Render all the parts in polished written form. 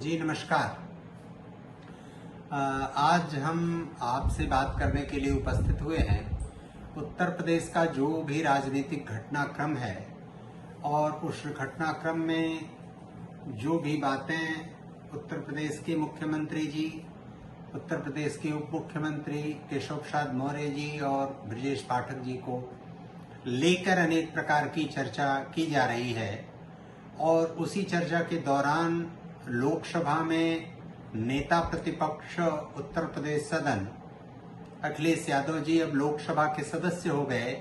जी नमस्कार। आज हम आपसे बात करने के लिए उपस्थित हुए हैं उत्तर प्रदेश का जो भी राजनीतिक घटनाक्रम है और उस घटनाक्रम में जो भी बातें उत्तर प्रदेश के मुख्यमंत्री जी, उत्तर प्रदेश के उप मुख्यमंत्री केशव प्रसाद मौर्य जी और ब्रजेश पाठक जी को लेकर अनेक प्रकार की चर्चा की जा रही है। और उसी चर्चा के दौरान लोकसभा में नेता प्रतिपक्ष उत्तर प्रदेश सदन अखिलेश यादव जी अब लोकसभा के सदस्य हो गए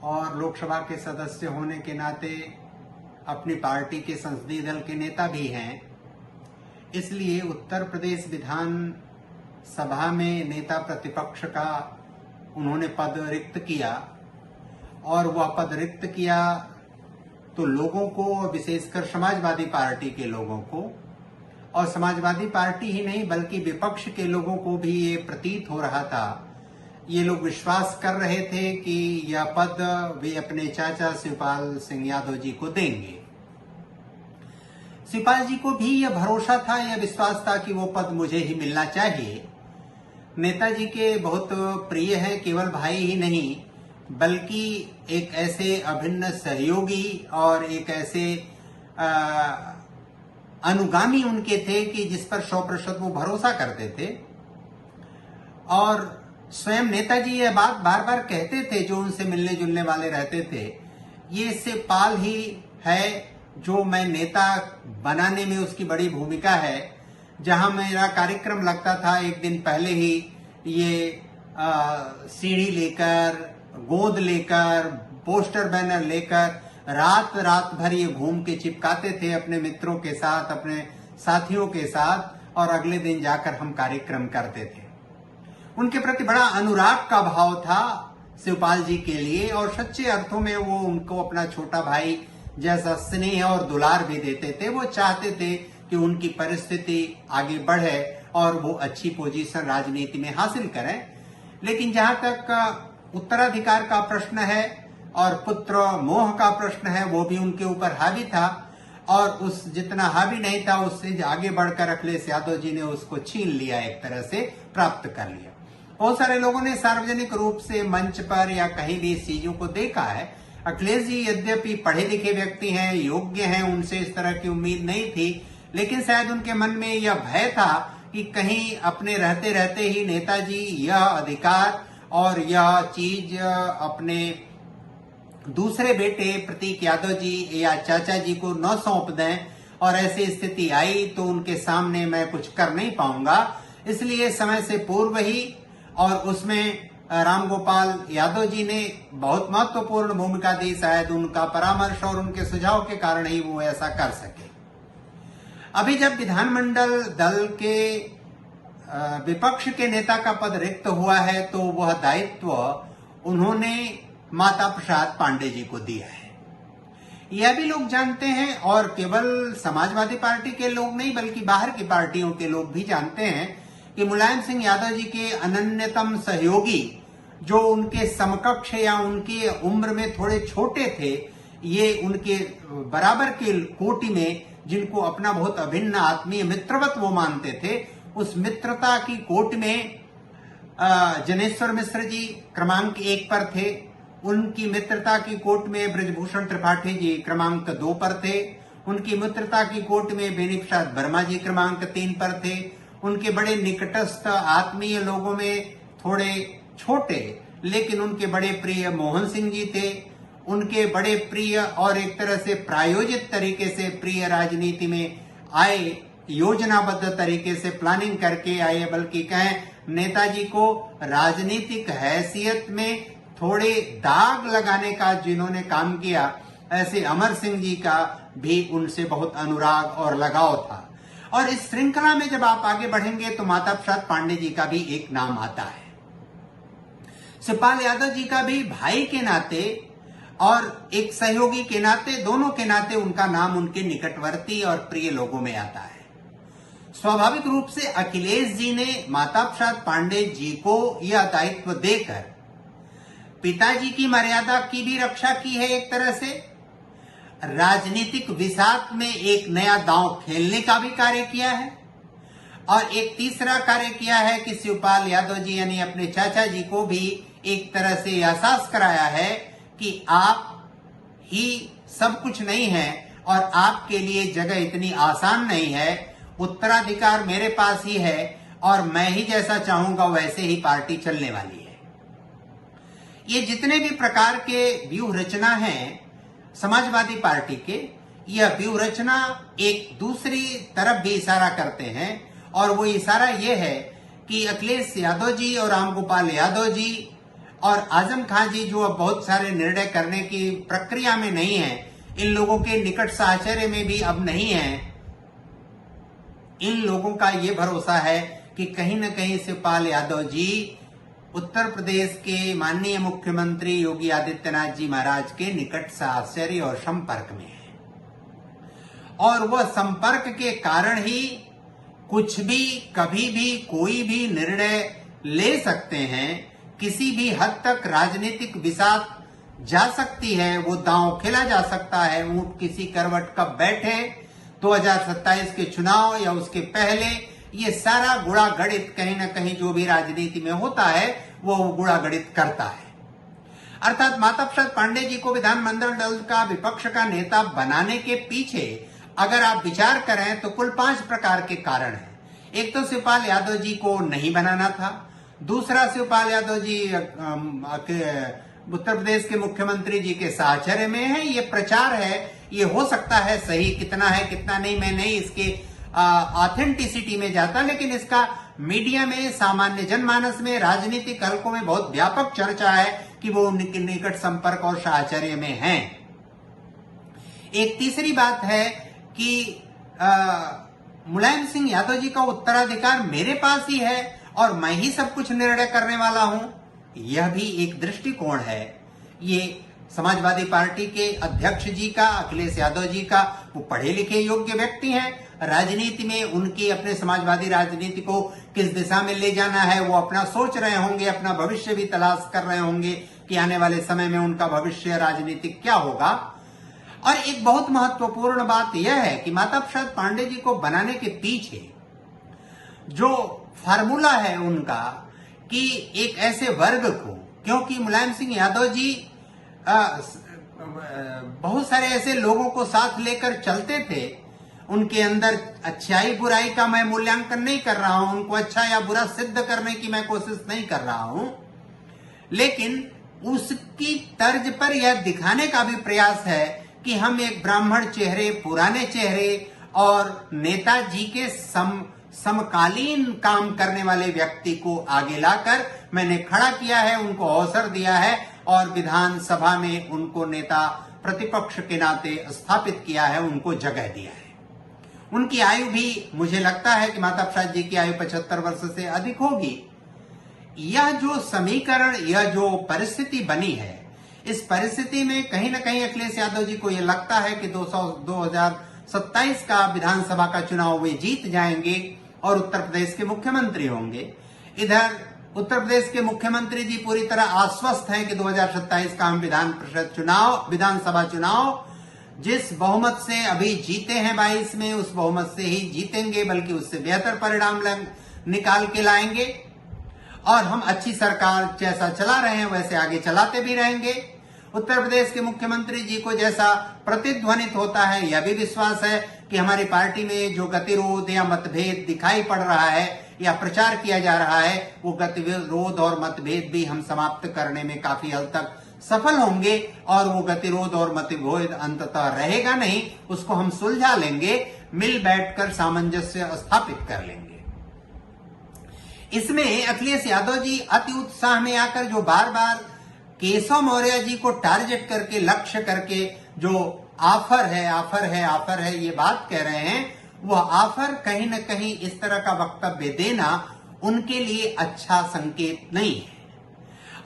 और लोकसभा के सदस्य होने के नाते अपनी पार्टी के संसदीय दल के नेता भी हैं। इसलिए उत्तर प्रदेश विधान सभा में नेता प्रतिपक्ष का उन्होंने पद रिक्त किया और वह पद रिक्त किया तो लोगों को, विशेषकर समाजवादी पार्टी के लोगों को, और समाजवादी पार्टी ही नहीं बल्कि विपक्ष के लोगों को भी ये प्रतीत हो रहा था, ये लोग विश्वास कर रहे थे कि यह पद वे अपने चाचा शिवपाल सिंह यादव जी को देंगे। शिवपाल जी को भी यह भरोसा था, यह विश्वास था कि वो पद मुझे ही मिलना चाहिए। नेताजी के बहुत प्रिय हैं, केवल भाई ही नहीं बल्कि एक ऐसे अभिन्न सहयोगी और एक ऐसे अनुगामी उनके थे कि जिस पर 100% वो भरोसा करते थे। और स्वयं नेताजी यह बात बार बार कहते थे, जो उनसे मिलने जुलने वाले रहते थे, ये शिवपाल ही है जो मैं नेता बनाने में उसकी बड़ी भूमिका है। जहां मेरा कार्यक्रम लगता था, एक दिन पहले ही ये सीढ़ी लेकर, गोंद लेकर, पोस्टर बैनर लेकर रात रात भर ये घूम के चिपकाते थे अपने मित्रों के साथ, अपने साथियों के साथ, और अगले दिन जाकर हम कार्यक्रम करते थे। उनके प्रति बड़ा अनुराग का भाव था शिवपाल जी के लिए और सच्चे अर्थों में वो उनको अपना छोटा भाई जैसा स्नेह और दुलार भी देते थे। वो चाहते थे कि उनकी परिस्थिति आगे बढ़े और वो अच्छी पोजीशन राजनीति में हासिल करें। लेकिन जहां तक उत्तराधिकार का प्रश्न है और पुत्र मोह का प्रश्न है, वो भी उनके ऊपर हावी था और उस जितना हावी नहीं था उससे आगे बढ़कर अखिलेश यादव जी ने उसको छीन लिया, एक तरह से प्राप्त कर लिया। बहुत सारे लोगों ने सार्वजनिक रूप से मंच पर या कहीं भी इस चीजों को देखा है। अखिलेश जी यद्यपि पढ़े लिखे व्यक्ति हैं, योग्य हैं, उनसे इस तरह की उम्मीद नहीं थी, लेकिन शायद उनके मन में यह भय था कि कहीं अपने रहते रहते ही नेताजी यह अधिकार और यह चीज अपने दूसरे बेटे प्रतीक यादव जी या चाचा जी को न सौंप दें और ऐसी स्थिति आई तो उनके सामने मैं कुछ कर नहीं पाऊंगा। इसलिए समय से पूर्व ही, और उसमें रामगोपाल यादव जी ने बहुत महत्वपूर्ण भूमिका दी, शायद उनका परामर्श और उनके सुझाव के कारण ही वो ऐसा कर सके। अभी जब विधानमंडल दल के विपक्ष के नेता का पद रिक्त हुआ है तो वह दायित्व उन्होंने माता प्रसाद पांडे जी को दिया है। यह भी लोग जानते हैं और केवल समाजवादी पार्टी के लोग नहीं बल्कि बाहर की पार्टियों के लोग भी जानते हैं कि मुलायम सिंह यादव जी के अनन्यतम सहयोगी, जो उनके समकक्ष या उनकी उम्र में थोड़े छोटे थे, ये उनके बराबर के कोटि में, जिनको अपना बहुत अभिन्न आत्मीय मित्रवत वो मानते थे, उस मित्रता की कोट में जनेश्वर मिश्र जी क्रमांक 1 पर थे। उनकी मित्रता की कोट में ब्रजभूषण त्रिपाठी जी क्रमांक 2 पर थे। उनकी मित्रता की कोट में बेनी प्रसाद वर्मा जी क्रमांक 3 पर थे। उनके बड़े निकटस्थ आत्मीय लोगों में थोड़े छोटे लेकिन उनके बड़े प्रिय मोहन सिंह जी थे। उनके बड़े प्रिय और एक तरह से प्रायोजित तरीके से प्रिय राजनीति में आए, योजनाबद्ध तरीके से प्लानिंग करके आए, बल्कि कहें नेताजी को राजनीतिक हैसियत में थोड़े दाग लगाने का जिन्होंने काम किया, ऐसे अमर सिंह जी का भी उनसे बहुत अनुराग और लगाव था। और इस श्रृंखला में जब आप आगे बढ़ेंगे तो माता प्रसाद पांडे जी का भी एक नाम आता है। शिवपाल यादव जी का भी भाई के नाते और एक सहयोगी के नाते, दोनों के नाते उनका नाम उनके निकटवर्ती और प्रिय लोगों में आता है। स्वाभाविक रूप से अखिलेश जी ने माता प्रसाद पांडे जी को यह दायित्व देकर पिताजी की मर्यादा की भी रक्षा की है एक तरह से, राजनीतिक विषाद में एक नया दांव खेलने का भी कार्य किया है, और एक तीसरा कार्य किया है कि शिवपाल यादव जी यानी अपने चाचा जी को भी एक तरह से एहसास कराया है कि आप ही सब कुछ नहीं है और आपके लिए जगह इतनी आसान नहीं है, उत्तराधिकार मेरे पास ही है और मैं ही जैसा चाहूंगा वैसे ही पार्टी चलने वाली है। ये जितने भी प्रकार के व्यूह रचना हैं समाजवादी पार्टी के, यह व्यूह रचना एक दूसरी तरफ भी इशारा करते हैं, और वो इशारा ये है कि अखिलेश यादव जी और रामगोपाल यादव जी और आजम खान जी जो अब बहुत सारे निर्णय करने की प्रक्रिया में नहीं है, इन लोगों के निकट साहचर्य में भी अब नहीं है, इन लोगों का ये भरोसा है कि कहीं न कहीं शिवपाल यादव जी उत्तर प्रदेश के माननीय मुख्यमंत्री योगी आदित्यनाथ जी महाराज के निकट साहचर्य और संपर्क में है, और वह संपर्क के कारण ही कुछ भी कभी भी कोई भी निर्णय ले सकते हैं, किसी भी हद तक राजनीतिक विषाद जा सकती है, वो दांव खेला जा सकता है, ऊंट किसी करवट कब बैठे, 2027 के चुनाव या उसके पहले, ये सारा गुणा गणित कहीं ना कहीं जो भी राजनीति में होता है वो गुणा गणित करता है। अर्थात माता प्रसाद पांडेय जी को विधानमंडल दल का विपक्ष का नेता बनाने के पीछे अगर आप विचार करें तो कुल 5 प्रकार के कारण हैं। एक तो शिवपाल यादव जी को नहीं बनाना था, दूसरा शिवपाल यादव जी उत्तर प्रदेश के मुख्यमंत्री जी के साहचर्य में है, ये प्रचार है, ये हो सकता है सही, कितना है कितना नहीं मैं नहीं इसके ऑथेंटिसिटी में जाता, लेकिन इसका मीडिया में, सामान्य जनमानस में, राजनीतिक हलकों में बहुत व्यापक चर्चा है कि वो उनके निकट संपर्क और साहचर्य में हैं। एक तीसरी बात है कि मुलायम सिंह यादव जी का उत्तराधिकार मेरे पास ही है और मैं ही सब कुछ निर्णय करने वाला हूं, यह भी एक दृष्टिकोण है। ये समाजवादी पार्टी के अध्यक्ष जी का, अखिलेश यादव जी का, वो पढ़े लिखे योग्य व्यक्ति हैं, राजनीति में उनकी अपने समाजवादी राजनीति को किस दिशा में ले जाना है वो अपना सोच रहे होंगे, अपना भविष्य भी तलाश कर रहे होंगे कि आने वाले समय में उनका भविष्य राजनीतिक क्या होगा। और एक बहुत महत्वपूर्ण बात यह है कि माता प्रसाद पांडेय जी को बनाने के पीछे जो फार्मूला है उनका कि एक ऐसे वर्ग को, क्योंकि मुलायम सिंह यादव जी बहुत सारे ऐसे लोगों को साथ लेकर चलते थे, उनके अंदर अच्छाई बुराई का मैं मूल्यांकन नहीं कर रहा हूं, उनको अच्छा या बुरा सिद्ध करने की मैं कोशिश नहीं कर रहा हूं, लेकिन उसकी तर्ज पर यह दिखाने का भी प्रयास है कि हम एक ब्राह्मण चेहरे, पुराने चेहरे और नेताजी के समकालीन काम करने वाले व्यक्ति को आगे लाकर मैंने खड़ा किया है, उनको अवसर दिया है और विधानसभा में उनको नेता प्रतिपक्ष के नाते स्थापित किया है, उनको जगह दिया है। उनकी आयु भी मुझे लगता है कि माता प्रसाद जी की आयु 75 वर्ष से अधिक होगी। यह जो समीकरण, यह जो परिस्थिति बनी है, इस परिस्थिति में कहीं ना कहीं अखिलेश यादव जी को यह लगता है कि 2027 का विधानसभा का चुनाव वे जीत जाएंगे और उत्तर प्रदेश के मुख्यमंत्री होंगे। इधर उत्तर प्रदेश के मुख्यमंत्री जी पूरी तरह आश्वस्त हैं कि 2027 का हम विधानसभा चुनाव जिस बहुमत से अभी जीते हैं 22 में, उस बहुमत से ही जीतेंगे, बल्कि उससे बेहतर परिणाम निकाल के लाएंगे और हम अच्छी सरकार जैसा चला रहे हैं वैसे आगे चलाते भी रहेंगे। उत्तर प्रदेश के मुख्यमंत्री जी को जैसा प्रतिध्वनित होता है, यह भी विश्वास है कि हमारी पार्टी में जो गतिरोध या मतभेद दिखाई पड़ रहा है या प्रचार किया जा रहा है, वो गतिरोध और मतभेद भी हम समाप्त करने में काफी हद तक सफल होंगे और वो गतिरोध और मतभेद अंततः रहेगा नहीं, उसको हम सुलझा लेंगे, मिल बैठकर सामंजस्य स्थापित कर लेंगे। इसमें अखिलेश यादव जी अति उत्साह में आकर जो बार बार केशव मौर्य जी को टारगेट करके, लक्ष्य करके जो ऑफर है ये बात कह रहे हैं, वह ऑफर कहीं न कहीं इस तरह का वक्तव्य देना उनके लिए अच्छा संकेत नहीं है।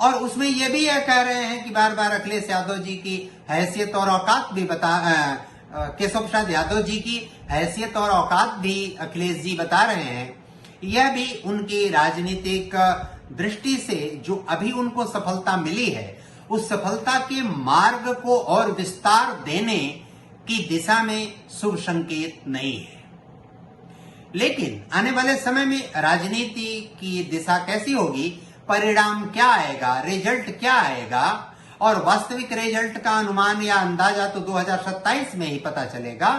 और उसमें यह भी कह रहे हैं कि बार बार अखिलेश यादव जी की हैसियत और औकात भी केशव प्रसाद यादव जी की हैसियत और औकात भी अखिलेश जी बता रहे हैं। यह भी उनकी राजनीतिक दृष्टि से जो अभी उनको सफलता मिली है, उस सफलता के मार्ग को और विस्तार देने की दिशा में शुभ संकेत नहीं है। लेकिन आने वाले समय में राजनीति की दिशा कैसी होगी, परिणाम क्या आएगा, रिजल्ट क्या आएगा, और वास्तविक रिजल्ट का अनुमान या अंदाजा तो 2027 में ही पता चलेगा,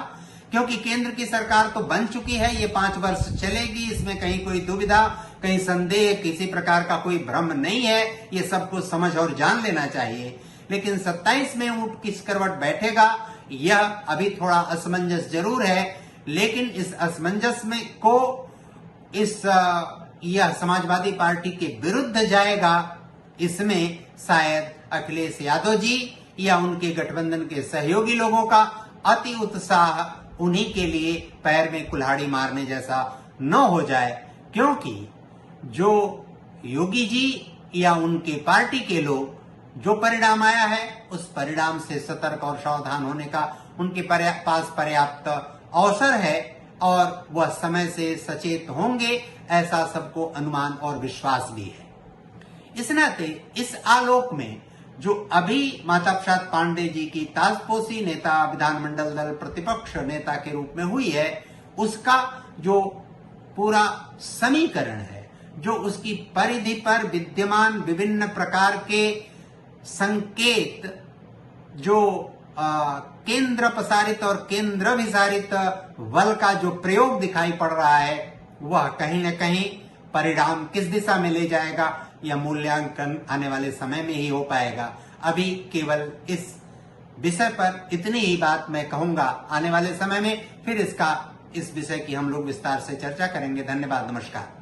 क्योंकि केंद्र की सरकार तो बन चुकी है, ये 5 वर्ष चलेगी, इसमें कहीं कोई दुविधा, कहीं संदेह, किसी प्रकार का कोई भ्रम नहीं है, ये सब कुछ समझ और जान लेना चाहिए। लेकिन 27 में ऊंट किस करवट बैठेगा, यह अभी थोड़ा असमंजस जरूर है। लेकिन इस असमंजस में को यह समाजवादी पार्टी के विरुद्ध जाएगा, इसमें शायद अखिलेश यादव जी या उनके गठबंधन के सहयोगी लोगों का अति उत्साह उन्हीं के लिए पैर में कुल्हाड़ी मारने जैसा न हो जाए, क्योंकि जो योगी जी या उनके पार्टी के लोग, जो परिणाम आया है उस परिणाम से सतर्क और सावधान होने का उनके पास पर्याप्त अवसर है और वह समय से सचेत होंगे, ऐसा सबको अनुमान और विश्वास भी है। इस नाते इस आलोक में जो अभी माता प्रसाद पांडे जी की ताजपोशी नेता, विधानमंडल दल प्रतिपक्ष नेता के रूप में हुई है, उसका जो पूरा समीकरण है, जो उसकी परिधि पर विद्यमान विभिन्न प्रकार के संकेत, जो केंद्र प्रसारित और केंद्र विसारित बल का जो प्रयोग दिखाई पड़ रहा है, वह कहीं न कहीं परिणाम किस दिशा में ले जाएगा, यह मूल्यांकन आने वाले समय में ही हो पाएगा। अभी केवल इस विषय पर इतनी ही बात मैं कहूंगा। आने वाले समय में फिर इस विषय की हम लोग विस्तार से चर्चा करेंगे। धन्यवाद, नमस्कार।